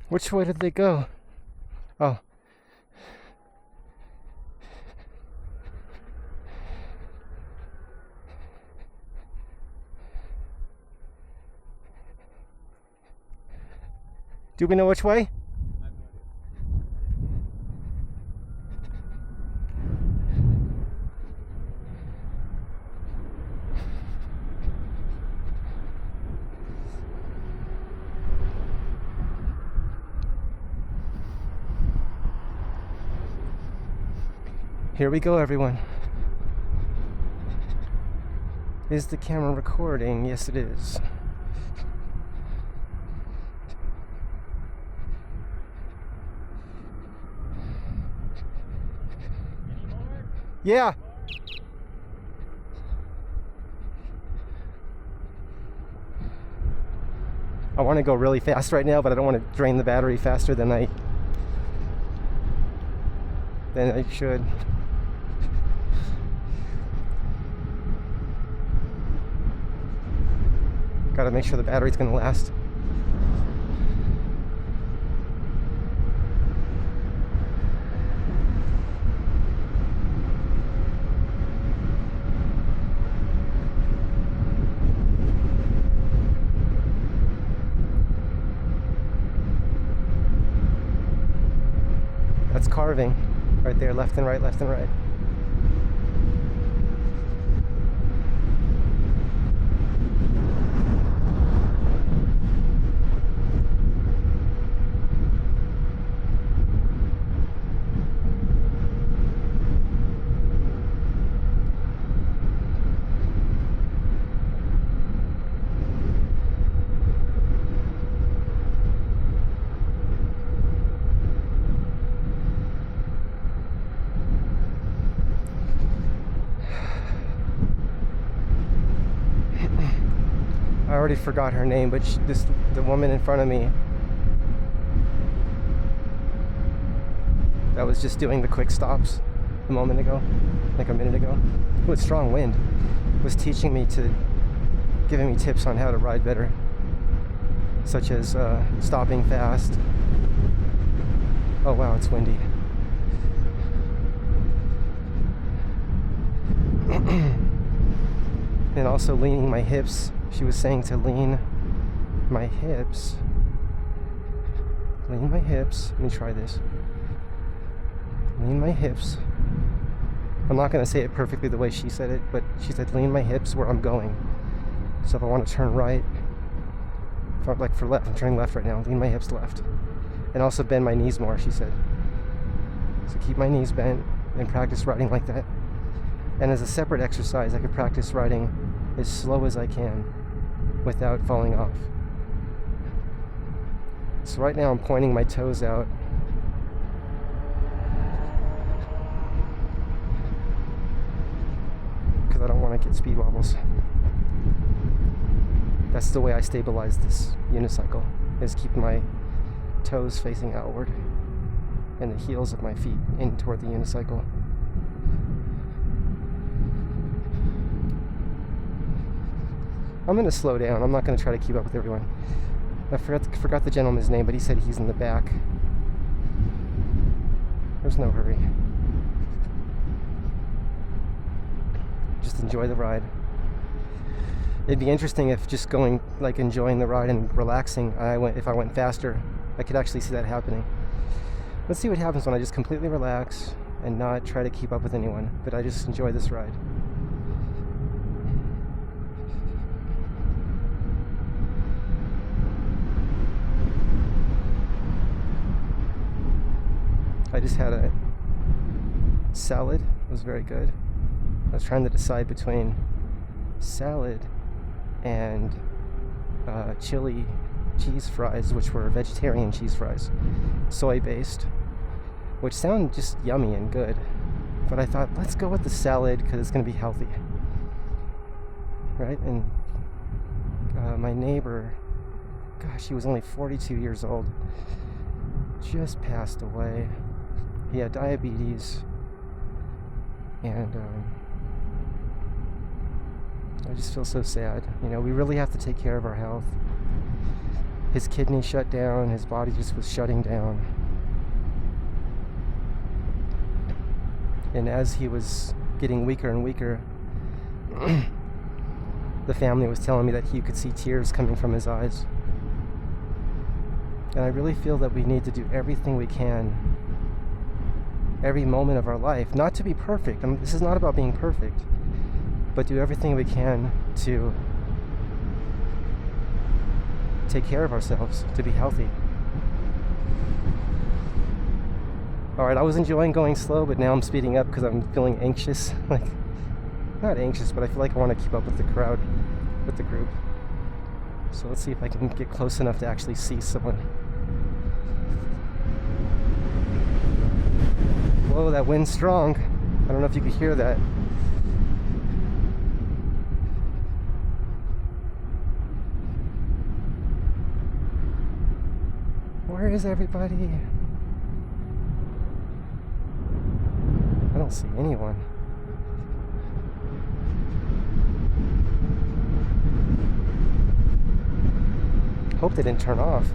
Which way did they go? Oh. Do we know which way? Here we go, everyone. Is the camera recording? Yes, it is. Yeah. I want to go really fast right now, but I don't want to drain the battery faster than I should. Gotta make sure the battery's gonna last. That's carving right there, left and right, left and right. I already forgot her name, but the woman in front of me that was just doing the quick stops a moment ago, like a minute ago, with strong wind, was teaching me giving me tips on how to ride better, such as stopping fast. Oh wow, it's windy. And also leaning my hips. She was saying to lean my hips. Lean my hips. Let me try this. Lean my hips. I'm not going to say it perfectly the way she said it, but she said lean my hips where I'm going. So if I want to turn right, if I'm like for left, I'm turning left right now, lean my hips left. And also bend my knees more, she said. So keep my knees bent and practice riding like that. And as a separate exercise, I could practice riding as slow as I can without falling off. So right now I'm pointing my toes out. Because I don't want to get speed wobbles. That's the way I stabilize this unicycle, is keep my toes facing outward and the heels of my feet in toward the unicycle. I'm going to slow down. I'm not going to try to keep up with everyone. I forgot the gentleman's name, but he said he's in the back. There's no hurry. Just enjoy the ride. It'd be interesting if just going, like enjoying the ride and relaxing, if I went faster, I could actually see that happening. Let's see what happens when I just completely relax and not try to keep up with anyone, but I just enjoy this ride. I just had a salad. It was very good. I was trying to decide between salad and chili cheese fries, which were vegetarian cheese fries, soy-based, which sound just yummy and good. But I thought, let's go with the salad because it's going to be healthy, right? And my neighbor, gosh, he was only 42 years old, just passed away. He had diabetes, and I just feel so sad. You know, we really have to take care of our health. his kidneys shut down, his body just was shutting down. And as he was getting weaker and weaker, the family was telling me that he could see tears coming from his eyes. And I really feel that we need to do everything we can, every moment of our life, not to be perfect. I mean, this is not about being perfect, but do everything we can to take care of ourselves, to be healthy. Alright, I was enjoying going slow, but now I'm speeding up because I'm feeling anxious. Like, not anxious, but I feel like I want to keep up with the crowd, with the group. So let's see if I can get close enough to actually see someone. Whoa, that wind's strong. I don't know if you could hear that. Where is everybody? I don't see anyone. Hope they didn't turn off.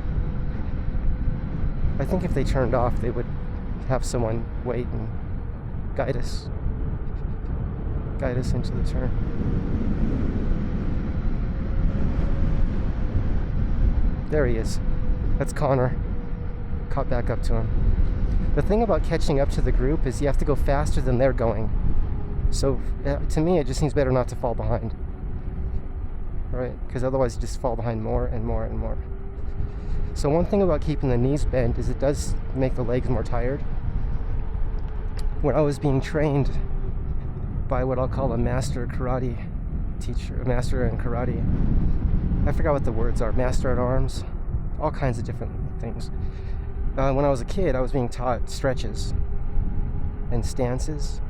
I think if they turned off, they would have someone wait and guide us into the turn. There he is. That's Connor. Caught back up to him. The thing about catching up to the group is you have to go faster than they're going. So to me, it just seems better not to fall behind. Right? Because otherwise you just fall behind more and more and more. So one thing about keeping the knees bent is it does make the legs more tired. When I was being trained by what I'll call a master karate teacher, a master in karate, I forgot what the words are, master at arms, all kinds of different things. When I was a kid, I was being taught stretches and stances,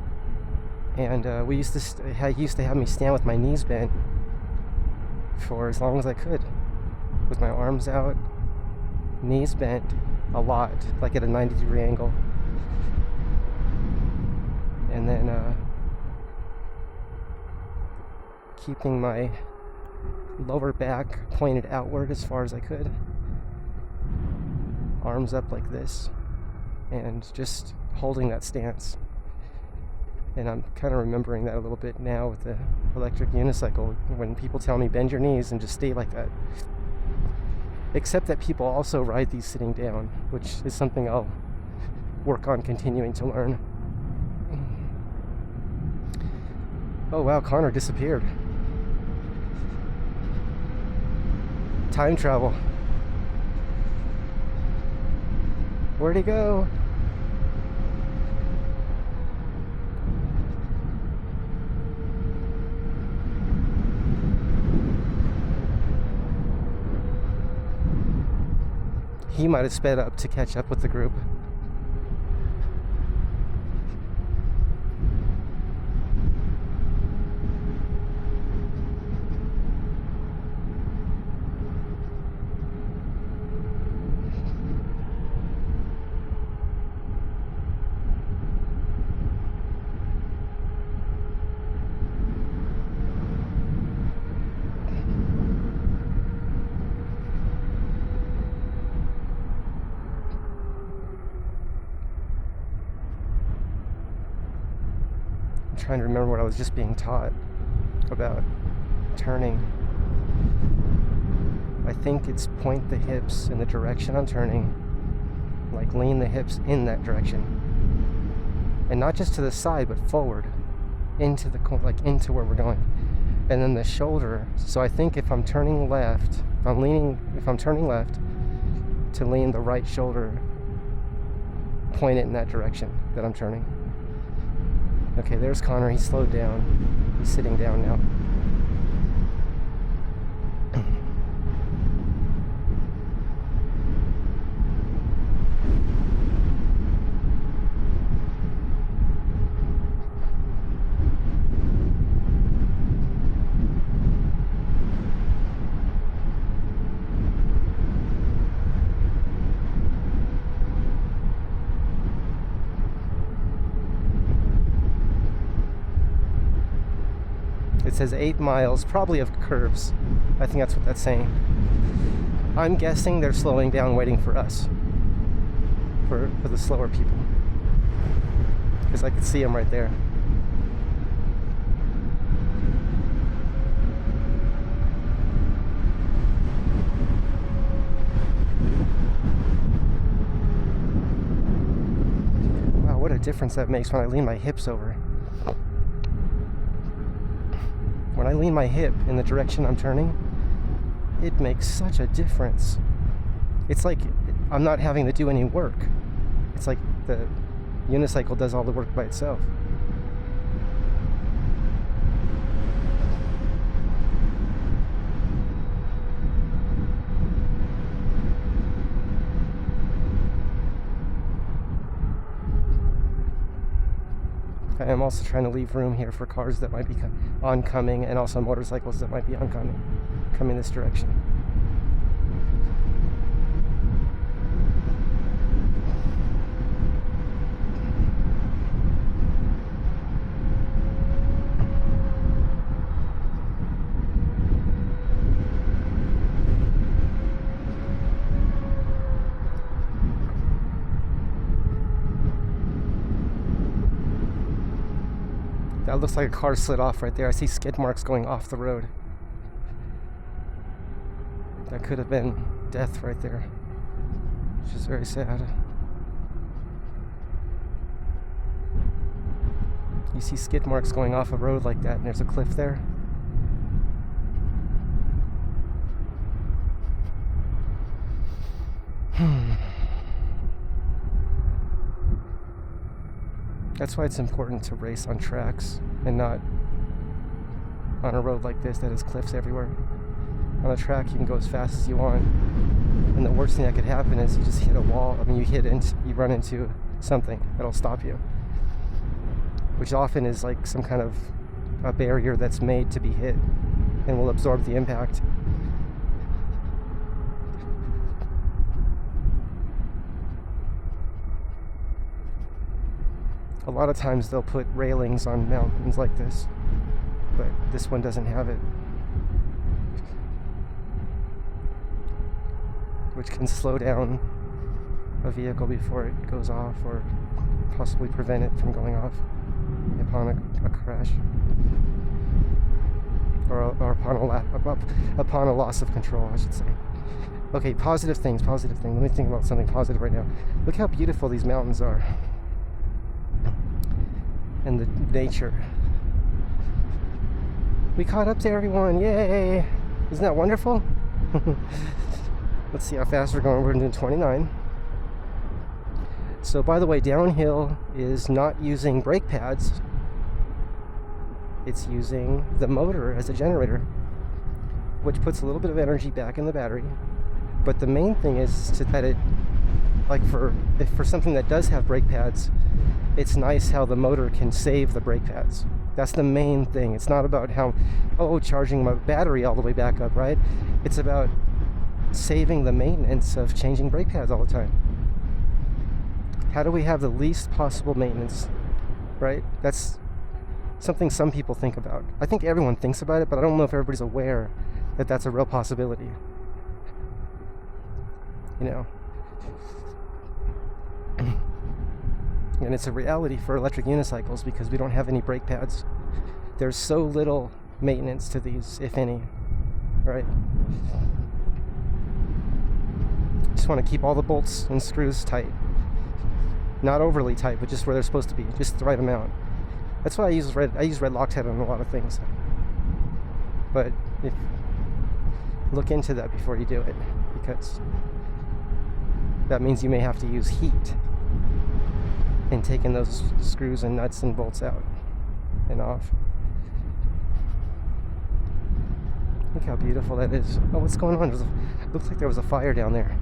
and he used to have me stand with my knees bent for as long as I could, with my arms out, knees bent a lot, like at a 90-degree angle, and then keeping my lower back pointed outward as far as I could, arms up like this, and just holding that stance. And I'm kind of remembering that a little bit now with the electric unicycle, when people tell me bend your knees and just stay like that. Except that people also ride these sitting down, which is something I'll work on continuing to learn. Oh wow, Connor disappeared. Time travel. Where'd he go? He might have sped up to catch up with the group. Trying to remember what I was just being taught about turning. I think it's point the hips in the direction I'm turning, like lean the hips in that direction, and not just to the side but forward into the into where we're going, and then the shoulder. So I think if I'm turning left, if I'm turning left, to lean the right shoulder, point it in that direction that I'm turning. Okay, there's Connor. He slowed down. He's sitting down now. It says 8 miles, probably of curves. I think that's what that's saying. I'm guessing they're slowing down, waiting for us, for the slower people, because I could see them right there. Wow, what a difference that makes when I lean my hips over. When I lean my hip in the direction I'm turning, it makes such a difference. It's like I'm not having to do any work. It's like the unicycle does all the work by itself. I am also trying to leave room here for cars that might be oncoming, and also motorcycles that might be oncoming, coming this direction. That looks like a car slid off right there. I see skid marks going off the road. That could have been death right there, which is very sad. You see skid marks going off a road like that, and there's a cliff there. That's why it's important to race on tracks and not on a road like this that has cliffs everywhere. On a track, you can go as fast as you want, and the worst thing that could happen is you just hit a wall. I mean, you run into something that'll stop you, which often is like some kind of a barrier that's made to be hit and will absorb the impact. A lot of times they'll put railings on mountains like this, but this one doesn't have it, which can slow down a vehicle before it goes off, or possibly prevent it from going off upon a crash, or upon a loss of control, I should say. Okay, positive thing. Let me think about something positive right now. Look how beautiful these mountains are. And the nature. We caught up to everyone, yay! Isn't that wonderful? Let's see how fast we're going. We're doing 29. So by the way, downhill is not using brake pads. It's using the motor as a generator, which puts a little bit of energy back in the battery. But the main thing is that it, like for something that does have brake pads, it's nice how the motor can save the brake pads. That's the main thing. It's not about charging my battery all the way back up, right? It's about saving the maintenance of changing brake pads all the time. How do we have the least possible maintenance, right? That's something some people think about. I think everyone thinks about it, but I don't know if everybody's aware that that's a real possibility. You know? And it's a reality for electric unicycles because we don't have any brake pads. There's so little maintenance to these, if any, right? Just want to keep all the bolts and screws tight. Not overly tight, but just where they're supposed to be, just the right amount. That's why I use red Loctite on a lot of things. But look into that before you do it, because that means you may have to use heat in taking those screws and nuts and bolts out and off. Look how beautiful that is. Oh, what's going on? Looks like there was a fire down there.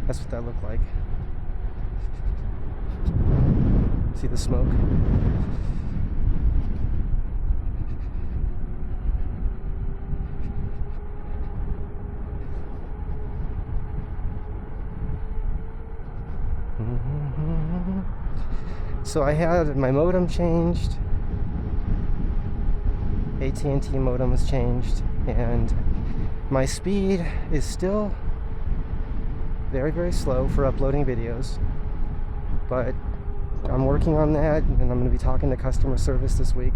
That's what that looked like. See the smoke? So I had my modem changed, AT&T modem was changed, and My speed is still very, very slow for uploading videos, but I'm working on that, and I'm going to be talking to customer service this week.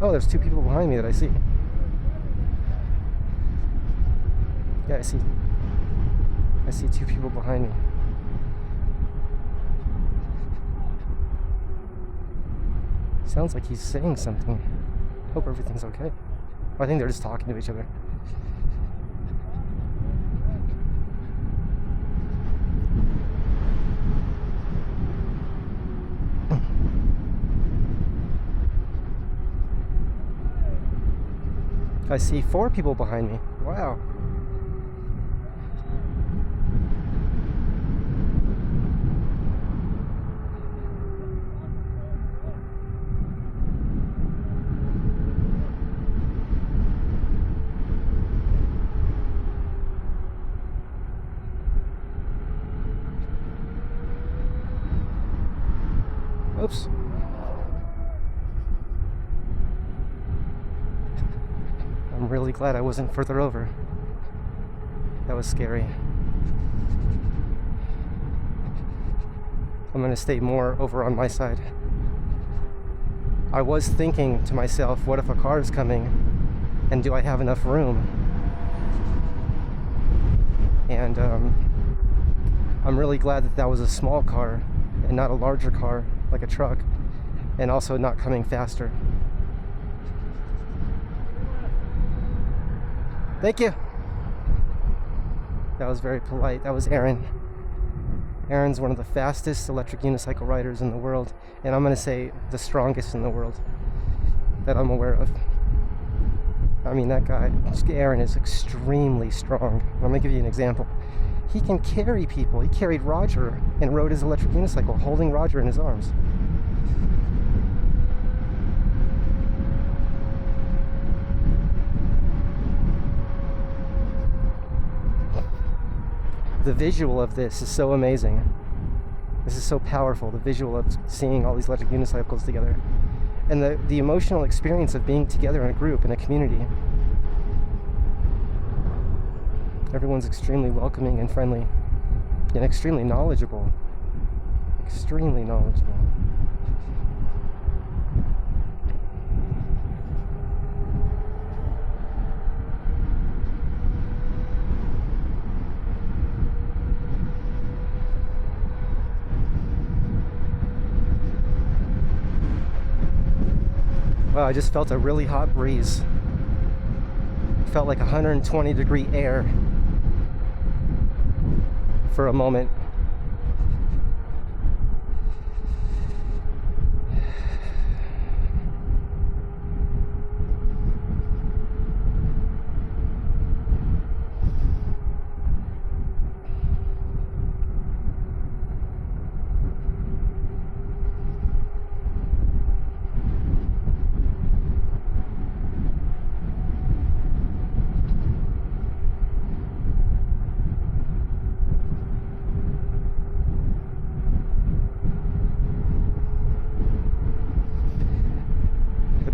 Oh, there's 2 people behind me that I see. Yeah, I see 2 people behind me. Sounds like he's saying something. Hope everything's okay. I think they're just talking to each other. I see 4 people behind me. Wow. Oops. I'm really glad I wasn't further over. That was scary. I'm gonna stay more over on my side. I was thinking to myself, what if a car is coming and do I have enough room? And I'm really glad that that was a small car and not a larger car like a truck, and also not coming faster. Thank you. That was very polite. That was Aaron. Aaron's one of the fastest electric unicycle riders in the world, and I'm going to say the strongest in the world that I'm aware of. I mean, that guy, Aaron, is extremely strong. I'm going to give you an example. He can carry people. He carried Roger and rode his electric unicycle, holding Roger in his arms. The visual of this is so amazing. This is so powerful, the visual of seeing all these electric unicycles together. And the emotional experience of being together in a group, in a community. Everyone's extremely welcoming and friendly, and extremely knowledgeable. Extremely knowledgeable. Wow, I just felt a really hot breeze. It felt like 120-degree air for a moment.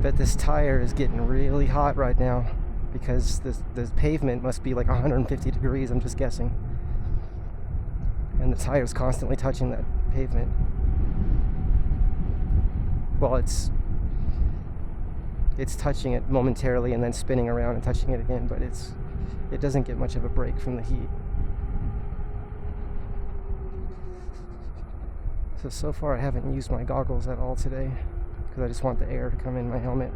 But this tire is getting really hot right now because the pavement must be like 150 degrees, I'm just guessing. And the tire's constantly touching that pavement. Well, it's touching it momentarily and then spinning around and touching it again, but it doesn't get much of a break from the heat. So far I haven't used my goggles at all today, because I just want the air to come in my helmet.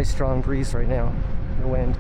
very strong breeze right now, the wind.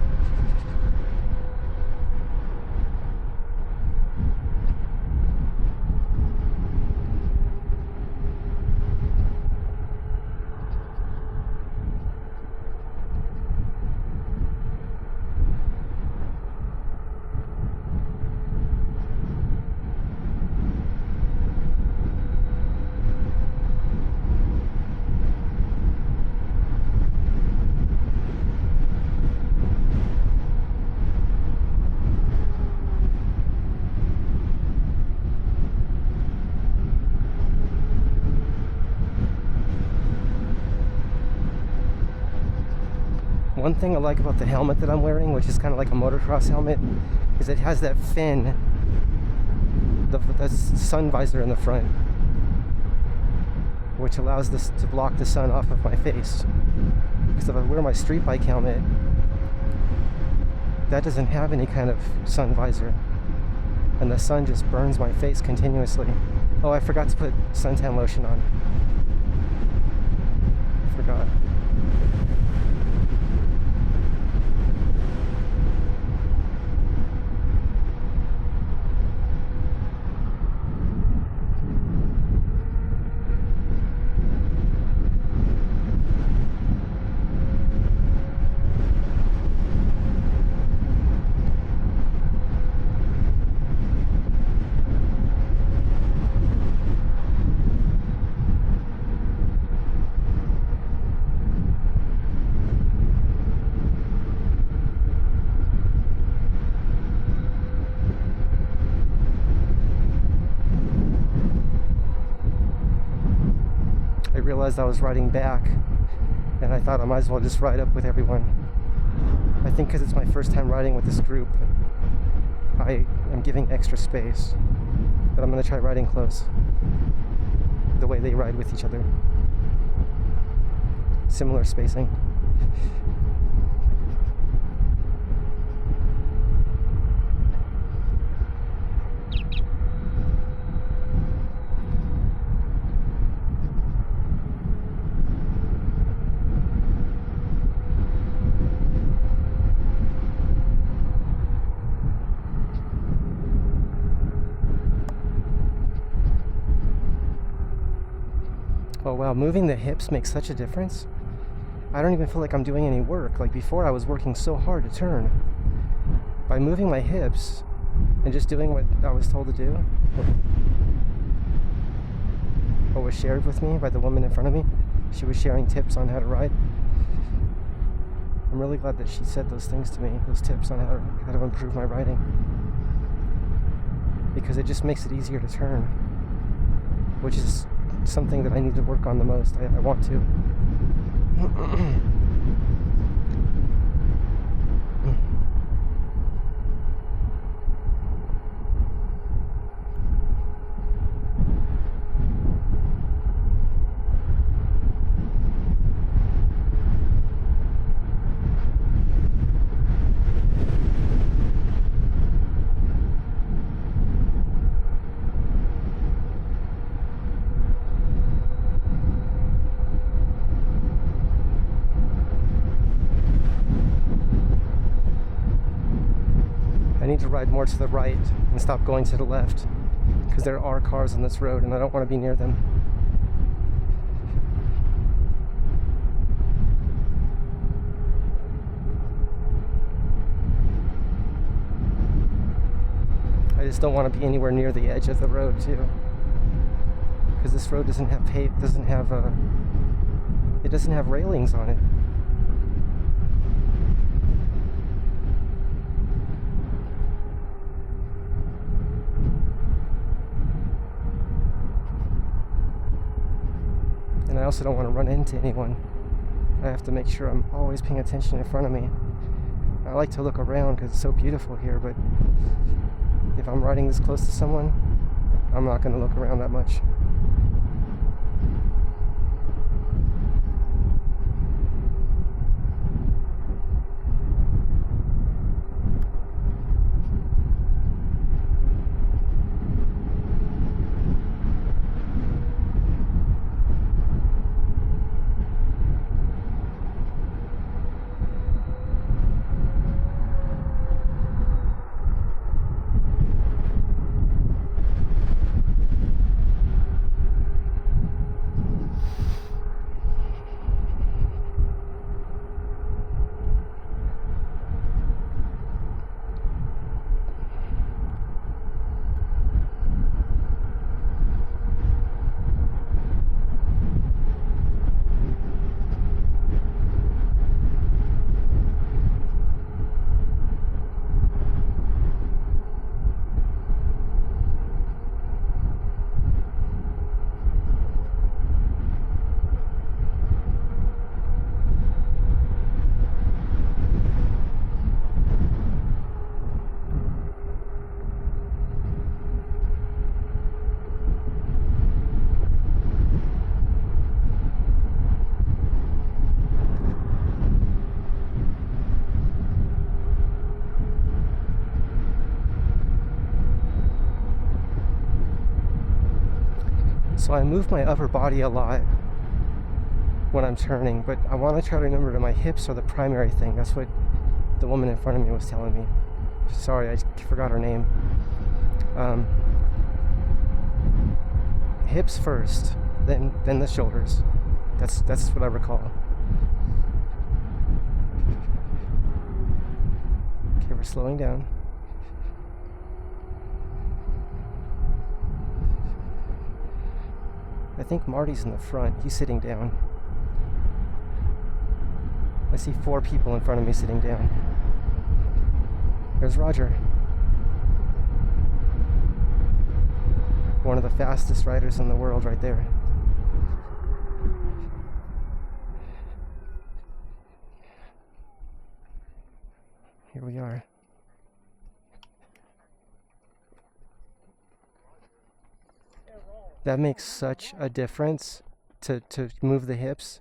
One thing I like about the helmet that I'm wearing, which is kind of like a motocross helmet, is it has that fin, the sun visor in the front, which allows this to block the sun off of my face. Because if I wear my street bike helmet, that doesn't have any kind of sun visor, and the sun just burns my face continuously. Oh, I forgot to put suntan lotion on. I forgot. Realized I was riding back, and I thought I might as well just ride up with everyone. I think because it's my first time riding with this group, I am giving extra space, but I'm going to try riding close, the way they ride with each other. Similar spacing. Oh wow, moving the hips makes such a difference. I don't even feel like I'm doing any work. Like before, I was working so hard to turn. By moving my hips and just doing what I was told to do, what was shared with me by the woman in front of me, she was sharing tips on how to ride. I'm really glad that she said those things to me, those tips on how to improve my riding. Because it just makes it easier to turn, which is something that I need to work on the most. I want to. To ride more to the right and stop going to the left, because there are cars on this road and I don't want to be near them. I just don't want to be anywhere near the edge of the road too, because this road doesn't have it doesn't have railings on it. And I also don't want to run into anyone. I have to make sure I'm always paying attention in front of me. I like to look around because it's so beautiful here, but if I'm riding this close to someone, I'm not going to look around that much. So I move my upper body a lot when I'm turning, but I want to try to remember that my hips are the primary thing. That's what the woman in front of me was telling me. Sorry, I forgot her name. Hips first, then the shoulders. That's what I recall. Okay, we're slowing down. I think Marty's in the front. He's sitting down. I see 4 people in front of me sitting down. There's Roger. One of the fastest riders in the world right there. Here we are. That makes such a difference to move the hips.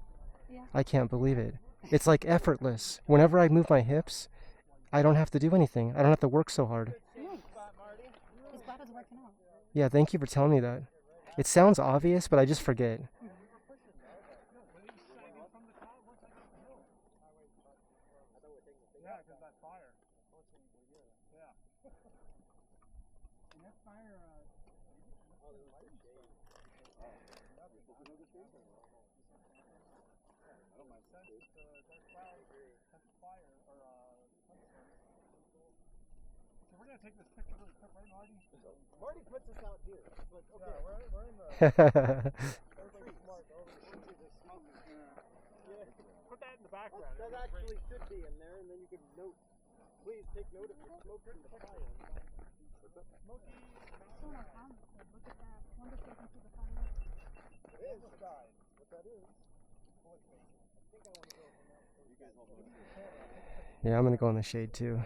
Yeah. I can't believe it. It's like effortless. Whenever I move my hips, I don't have to do anything. I don't have to work so hard. Thanks. His body's working out. Yeah, thank you for telling me that. It sounds obvious, but I just forget. We're gonna take this picture really quick, right, Marty? Marty puts us out here. It's like, okay, Yeah, we're in the. everybody's smart. All the trees are smoking. Yeah. Put that in the background. That actually should be in there, and then you can note. Please take note if you're smoking the fire. Smoky. So much fun. Look at that. Wonder if they can see the fire. It is the sky. What that is. I think I want to go from that. You guys all know. Yeah, I'm gonna go in the shade too.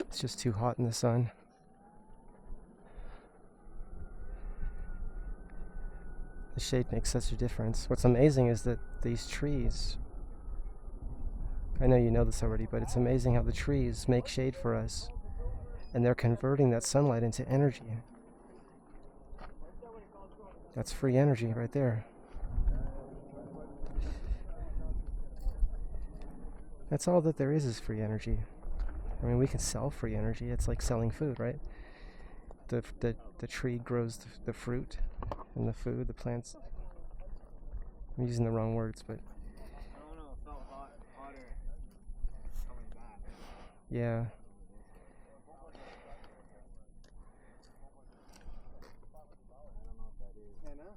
It's just too hot in the sun. The shade makes such a difference. What's amazing is that these trees, I know you know this already, but it's amazing how the trees make shade for us, and they're converting that sunlight into energy. That's free energy right there. That's all that there is free energy. I mean, we can sell free energy. It's like selling food, right? The tree grows the fruit and the food, the plants. I'm using the wrong words, but I don't know. It felt hotter coming back. yeah. I don't know if that is. Henna?